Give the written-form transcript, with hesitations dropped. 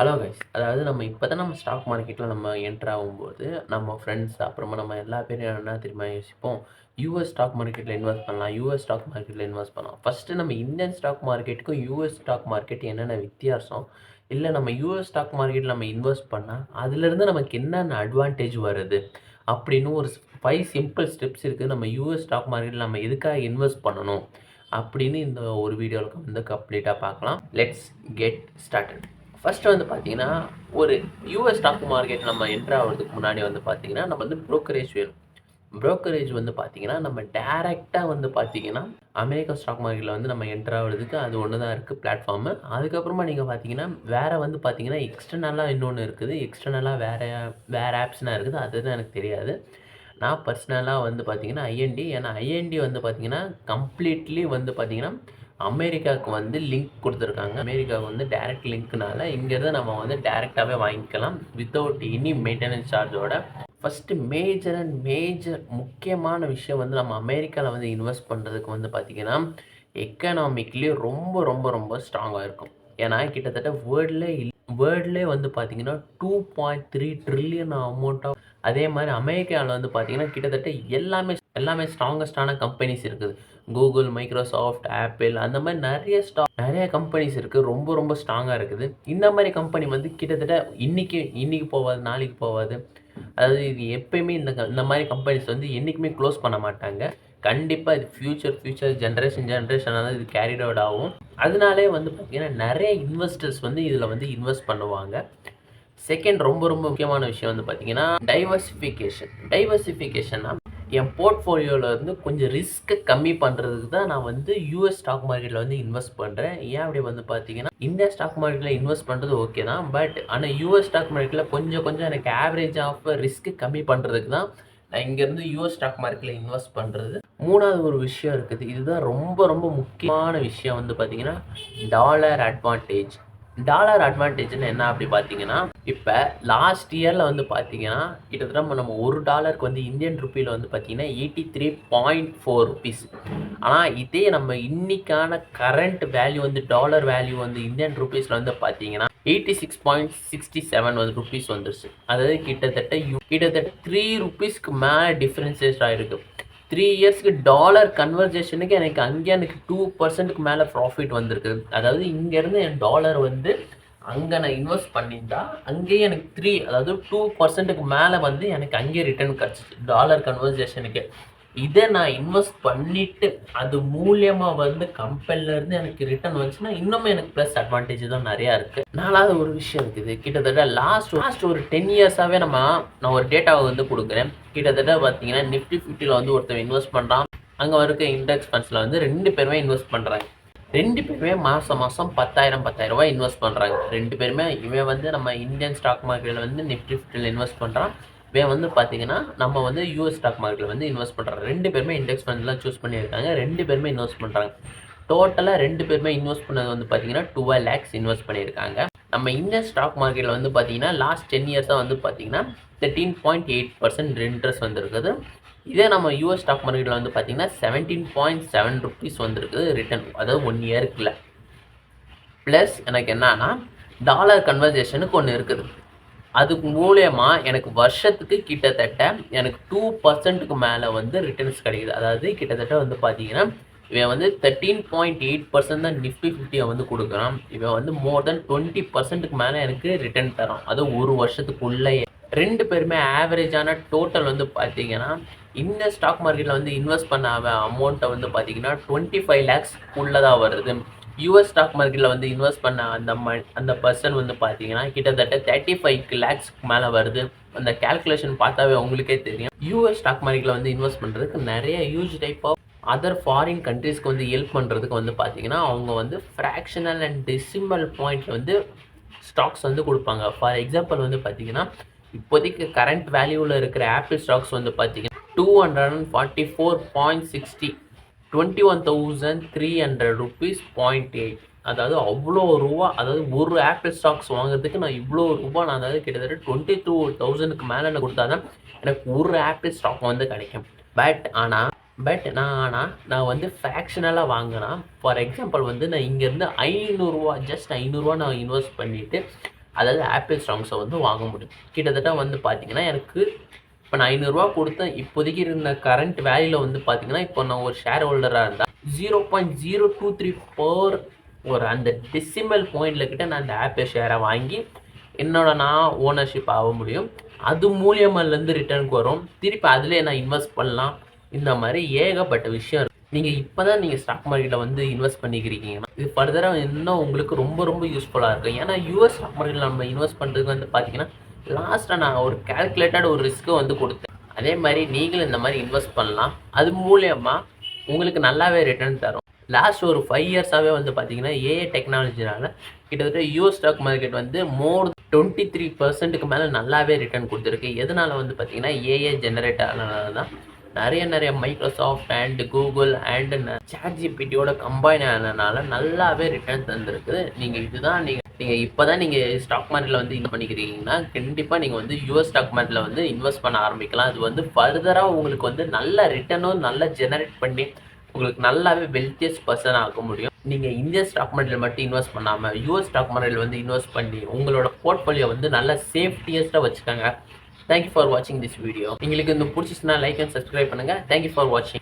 Hello guys. அதாவது நம்ம stock மார்க்கெட்டில் என்டர் ஆகும்போது, நம்ம ஃப்ரெண்ட்ஸ் அப்புறமா நம்ம எல்லா பேரும் என்ன தெரியுமா யோசிப்போம்? யுஎஸ் ஸ்டாக் மார்க்கெட்டில் இன்வெஸ்ட் பண்ணலாம், யுஎஸ் ஸ்டாக் மார்க்கெட்டில் இன்வெஸ்ட் பண்ணலாம். ஃபஸ்ட்டு நம்ம இந்தியன் ஸ்டாக் மார்க்கெட்டுக்கும் யுஎஸ் ஸ்டாக் மார்க்கெட் என்னென்ன வித்தியாசம்? இல்லை நம்ம யுஎஸ் ஸ்டாக் மார்க்கெட்டில் இன்வெஸ்ட் பண்ணால் அதுலேருந்து நமக்கு என்னென்ன அட்வான்டேஜ் வருது? அப்படின்னு ஒரு 5 சிம்பிள் ஸ்டெப்ஸ் இருக்குது. நம்ம யுஎஸ் ஸ்டாக் மார்க்கெட்டில் நம்ம எதுக்காக இன்வெஸ்ட் பண்ணணும்? அப்படின்னு இந்த ஒரு வீடியோவில் கம்ப்ளீட்டாக பார்க்கலாம். Let's get started. ஃபர்ஸ்ட்டு பார்த்தீங்கன்னா, ஒரு யுஎஸ் ஸ்டாக் மார்க்கெட் நம்ம என்டர் ஆகுறதுக்கு முன்னாடி பார்த்தீங்கன்னா, நம்ம ப்ரோக்கரேஜ் வேணும். ப்ரோக்கரேஜ் பார்த்தீங்கன்னா, நம்ம டைரக்ட்டா பார்த்தீங்கன்னா, அமெரிக்கா ஸ்டாக் மார்க்கெட்ல நம்ம என்டர் ஆகுறதுக்கு அது ஒண்ணு தான் இருக்கு பிளாட்ஃபார்மு. அதுக்கப்புறமா நீங்க பார்த்தீங்கன்னா, வேற பார்த்தீங்கன்னா, எக்ஸ்டர்னலா இன்னொன்னு இருக்குது. எக்ஸ்டர்னலா வேற ஆப்ஸ்லாம் இருக்குது. அதுதான் எனக்கு தெரியாது. நான் பர்சனலா பார்த்தீங்கன்னா, ஐஎன்டி. ஏன்னா ஐஎன்டி பார்த்தீங்கன்னா, கம்ப்ளீட்லி பார்த்தீங்கன்னா, அமெரிக்காவுக்கு லிங்க் குடுத்துருக்காங்க. அமெரிக்காவுக்கு டைரக்ட் லிங்க்னால இங்கேருந்து நம்ம டைரக்ட்டாவே வாங்கிக்கலாம். வித்தவுட் எனி மெயின்டனன்ஸ் சார்ஜோட. ஃபர்ஸ்ட்டு மேஜர் முக்கியமான விஷயம் நம்ம அமெரிக்கால இன்வெஸ்ட் பண்ணுறதுக்கு பார்த்தீங்கன்னா, எக்கனாமிக்லி ரொம்ப ரொம்ப ரொம்ப ஸ்ட்ராங்காக இருக்கும். ஏன்னா கிட்டத்தட்ட வேர்ல்ட்லே பார்த்தீங்கன்னா 2.3 ட்ரில்லியன் அமௌண்ட் ஆஃப். அதே மாதிரி அமெரிக்காவில் பார்த்தீங்கன்னா கிட்டத்தட்ட எல்லாமே ஸ்ட்ராங்கஸ்டான கம்பெனிஸ் இருக்குது. கூகுள், மைக்ரோசாஃப்ட், ஆப்பிள் அந்த மாதிரி நிறைய கம்பெனிஸ் இருக்குது. ரொம்ப ரொம்ப ஸ்ட்ராங்காக இருக்குது. இந்த மாதிரி கம்பெனி கிட்டத்தட்ட இன்னைக்கு போகாது, நாளைக்கு போகாது. அதாவது இது எப்பயுமே இந்த மாதிரி கம்பெனிஸ் என்றைக்குமே க்ளோஸ் பண்ண மாட்டாங்க. கண்டிப்பாக இது ஃபியூச்சர் ஜென்ரேஷனாக தான் இது கேரிட் அவுட் ஆகும். அதனாலே பார்த்தீங்கன்னா நிறைய இன்வெஸ்டர்ஸ் இதில் இன்வெஸ்ட் பண்ணுவாங்க. செகண்ட் ரொம்ப ரொம்ப முக்கியமான விஷயம் பார்த்தீங்கன்னா டைவர்சிஃபிகேஷன்னா என் போர்ட்ஃபோலியோவில் கொஞ்சம் ரிஸ்க்கை கம்மி பண்ணுறதுக்கு தான் நான் யூஎஸ் ஸ்டாக் மார்க்கெட்டில் இன்வெஸ்ட் பண்ணுறேன். ஏன் அப்படி பார்த்தீங்கன்னா, இந்தியா ஸ்டாக் மார்க்கெட்டில் இன்வெஸ்ட் பண்ணுறது ஓகே தான். பட் ஆனால் யூஎஸ் ஸ்டாக் மார்க்கெட்டில் கொஞ்சம் எனக்கு ஆவரேஜ் ஆஃப் ரிஸ்க்கு கம்மி பண்ணுறதுக்கு தான் நான் இங்கேருந்து யூஎஸ் ஸ்டாக் மார்க்கெட்டில் இன்வெஸ்ட் பண்ணுறது. மூணாவது ஒரு விஷயம் இருக்குது. இதுதான் ரொம்ப ரொம்ப முக்கியமான விஷயம் பார்த்தீங்கன்னா, டாலர் அட்வான்டேஜ்னு என்ன அப்படி பார்த்தீங்கன்னா, இப்போ லாஸ்ட் இயரில் பார்த்தீங்கன்னா கிட்டத்தட்ட நம்ம $1 இந்தியன் ருப்பியில் பார்த்தீங்கன்னா 83.4 ருபீஸ். ஆனால் இதே நம்ம இன்னைக்கான current value dollar value Indian ருப்பீஸில் பார்த்தீங்கன்னா 86.67 ருபீஸ் வந்துருச்சு. அதாவது கிட்டத்தட்ட 3 ருபீஸ்க்கு மேலே டிஃப்ரென்சேஸ் ஆகிருக்கு. 3 இயர்ஸ்க்கு டாலர் கன்வர்சேஷனுக்கு எனக்கு 2% மேலே ப்ராஃபிட் வந்திருக்கு. அதாவது இங்கேருந்து என் டாலர் அங்கே நான் இன்வெஸ்ட் பண்ணியிருந்தா அங்கேயே எனக்கு 2%க்கு மேலே எனக்கு அங்கேயே ரிட்டர்ன் கிடச்சிச்சு டாலர் கன்வர்சேஷனுக்கு. இதை நான் இன்வெஸ்ட் பண்ணிவிட்டு அது மூலியமாக கம்பெனிலேருந்து எனக்கு ரிட்டர்ன் வந்துச்சுன்னா இன்னுமே எனக்கு ப்ளஸ் அட்வான்டேஜ் தான் நிறையா இருக்குது. நாலாவது ஒரு விஷயம் இருக்குது. கிட்டத்தட்ட லாஸ்ட் ஒரு 10 இயர்ஸாகவே நான் ஒரு டேட்டாவை கொடுக்குறேன். கிட்டத்தட்ட பார்த்தீங்கன்னா நிஃப்டி 50ல் ஒருத்தன் இன்வெஸ்ட் பண்ணுறான். அங்கே இருக்க இண்டெக்ஸ் ஃபண்ட்ஸில் 2 பேருமே இன்வெஸ்ட் பண்ணுறாங்க. 2 பேருமே மாதம் 10,000 இன்வெஸ்ட் பண்ணுறாங்க. 2 பேருமே இவன் நம்ம இந்தியன் ஸ்டாக் மார்க்கெட்டில் நிஃப்டி 50ல் இன்வெஸ்ட் பண்ணுறான். இவன் பார்த்தீங்கன்னா நம்ம யூஎஸ் ஸ்டாக் மார்க்கெட்டில் இன்வெஸ்ட் பண்ணுறாங்க. 2 பேருமே இண்டெக்ஸ் ஃபண்ட்லாம் சூஸ் பண்ணியிருக்காங்க. 2 பேருமே இன்வெஸ்ட் பண்ணுறாங்க. டோட்டலாக 2 பேருமே இன்வெஸ்ட் பண்ணது பார்த்தீங்கன்னா 12 lakhs இன்வெஸ்ட் பண்ணியிருக்காங்க. நம்ம இந்தியன் ஸ்டாக் மார்க்கெட்டில் பார்த்தீங்கன்னா லாஸ்ட் 10 இயர்ஸாக பார்த்தீங்கன்னா 13.8% இன்ட்ரெஸ்ட் வந்துருக்குது. இதே நம்ம யூஎஸ் ஸ்டாக் மார்க்கெட்டில் பார்த்தீங்கன்னா 17.7 ருபீஸ் வந்துருக்குது ரிட்டர்ன். அதாவது 1 இயருக்குள்ள. ப்ளஸ் எனக்கு என்னன்னா டாலர் கன்வர்சேஷனுக்கு ஒன்று இருக்குது. அதுக்கு மூலயமா எனக்கு வருஷத்துக்கு கிட்டத்தட்ட எனக்கு 2%க்கு மேலே ரிட்டர்ன்ஸ் கிடைக்குது. அதாவது கிட்டத்தட்ட பார்த்தீங்கன்னா இவன் 13.8% தான் நிஃப்டி 50 கொடுக்குறான். இவன் மோர் தென் 20%க்கு மேலே எனக்கு ரிட்டர்ன் தரான். அது ஒரு வருஷத்துக்குள்ளேயே. 2 பேருமே ஆவரேஜான டோட்டல் பார்த்தீங்கன்னா இந்த ஸ்டாக் மார்க்கெட்டில் இன்வெஸ்ட் பண்ண அமௌண்ட்டை பார்த்தீங்கன்னா 25 lakhs உள்ளதாக வருது. யூஎஸ் ஸ்டாக் மார்க்கெட்டில் இன்வெஸ்ட் பண்ண அந்த பர்சன் பார்த்தீங்கன்னா கிட்டத்தட்ட 35 lakhs மேலே வருது. அந்த கேல்குலேஷன் பார்த்தாவே உங்களுக்கே தெரியும். யூஎஸ் ஸ்டாக் மார்க்கெட்டில் இன்வெஸ்ட் பண்ணுறதுக்கு நிறைய huge type of other foreign கண்ட்ரீஸ்க்கு ஹெல்ப் பண்ணுறதுக்கு பார்த்தீங்கன்னா அவங்க ஃப்ராக்ஷனல் அண்ட் டெசிமல் பாயிண்ட்டில் ஸ்டாக்ஸ் கொடுப்பாங்க. ஃபார் எக்ஸாம்பிள் பார்த்தீங்கன்னா இப்போதைக்கு கரண்ட் வேல்யூவில் இருக்கிற ஆப்பிள் ஸ்டாக்ஸ் பார்த்தீங்கன்னா 244.60 21,300 ருபீஸ் 0.8. அதாவது அவ்வளோ ரூபா. அதாவது ஒரு ஆப்பிள் ஸ்டாக்ஸ் வாங்குறதுக்கு நான் இவ்வளோ ரூபா நான் அதாவது கிட்டத்தட்ட 22,000க்கு மேலே நான் கொடுத்தா தான் எனக்கு ஒரு ஆப்பிள் ஸ்டாக் கிடைக்கும். பட் நான் ஃப்ராக்ஷனலாக வாங்கினா ஃபார் எக்ஸாம்பிள் நான் இங்கேருந்து 500 ரூபா நான் இன்வெஸ்ட் பண்ணிவிட்டு அதாவது ஆப்பிள் ஸ்டாக்ஸை வந்து வாங்க முடியும். கிட்டத்தட்ட வந்து பார்த்தீங்கன்னா எனக்கு இப்போ நான் 500 கொடுத்தேன். இப்போதைக்கு இருந்த கரண்ட் வேல்யூவில் வந்து பார்த்தீங்கன்னா இப்போ நான் ஒரு ஷேர் ஹோல்டராக இருந்தால் 0.023 பர் ஒரு அந்த டெசிமல் பாயிண்டில் கிட்ட நான் அந்த ஆப்பிள் ஷேரை வாங்கி நான் ஓனர்ஷிப் ஆக முடியும். அது மூலியமாலேருந்து ரிட்டர்னுக்கு வரும். திருப்பி அதிலே நான் இன்வெஸ்ட் பண்ணலாம். இந்த மாதிரி ஏகப்பட்ட விஷயம் இருக்குது. நீங்கள் இப்போ தான் நீங்கள் ஸ்டாக் மார்க்கெட்டில் வந்து இன்வெஸ்ட் பண்ணிக்கிறீங்கன்னா இது ஃபர்தராக இன்னும் உங்களுக்கு ரொம்ப ரொம்ப யூஸ்ஃபுல்லாக இருக்கும். ஏன்னா யூஎஸ் ஸ்டாக் மார்க்கெட்டில் நம்ம இன்வெஸ்ட் பண்ணுறதுக்கு வந்து பார்த்தீங்கன்னா லாஸ்ட்டாக நான் ஒரு கால்குலேட்டட் ஒரு ரிஸ்க்கை வந்து கொடுத்தேன். அதே மாதிரி நீங்களும் இந்த மாதிரி இன்வெஸ்ட் பண்ணலாம். அது மூலியமாக உங்களுக்கு நல்லாவே ரிட்டர்ன் தரும். லாஸ்ட் ஒரு 5 இயர்ஸாகவே வந்து பார்த்தீங்கன்னா ஏஐ டெக்னாலஜினால கிட்டத்தட்ட யூஎஸ் ஸ்டாக் மார்க்கெட் வந்து மோர் 23% மேலே நல்லாவே ரிட்டர்ன் கொடுத்துருக்கு. எதனால் வந்து பார்த்தீங்கன்னா ஏஐ ஜெனரேட் ஆனதுனால தான் நிறைய மைக்ரோசாஃப்ட் அண்ட் கூகுள் அண்ட் சாட்ஜிபிடியோட கம்பைன் ஆனதுனால நல்லாவே ரிட்டர்ன் தந்துருக்குது. நீங்கள் இப்போ தான் நீங்கள் ஸ்டாக் மார்க்கெட்டில் வந்து இது பண்ணிக்கிறீங்கன்னா கண்டிப்பாக நீங்கள் வந்து யூஎஸ் ஸ்டாக் மார்க்கெட்டில் வந்து இன்வெஸ்ட் பண்ண ஆரம்பிக்கலாம். அது வந்து ஃபர்தராக உங்களுக்கு வந்து நல்ல ரிட்டர்னும் நல்லா ஜெனரேட் பண்ணி உங்களுக்கு நல்லாவே வெல்த்தியஸ்ட் பர்சன் ஆக முடியும். நீங்கள் இந்தியன் ஸ்டாக் மார்க்கெட்டில் மட்டும் இன்வெஸ்ட் பண்ணாமல் யூஎஸ் ஸ்டாக் மார்க்கெட்டில் வந்து இன்வெஸ்ட் பண்ணி உங்களோட போர்ட்ஃபோலியோ வந்து நல்லா சேஃப்டியஸ்ட்டாக வச்சுக்கோங்க. தேங்க்யூ ஃபார் வாட்சிங் திஸ் வீடியோ. உங்களுக்கு இந்த பிடிச்சிச்சுன்னா லைக் அண்ட் சப்ஸ்கிரைப் பண்ணுங்கள். தேங்க்யூ ஃபார் வாட்சிங்.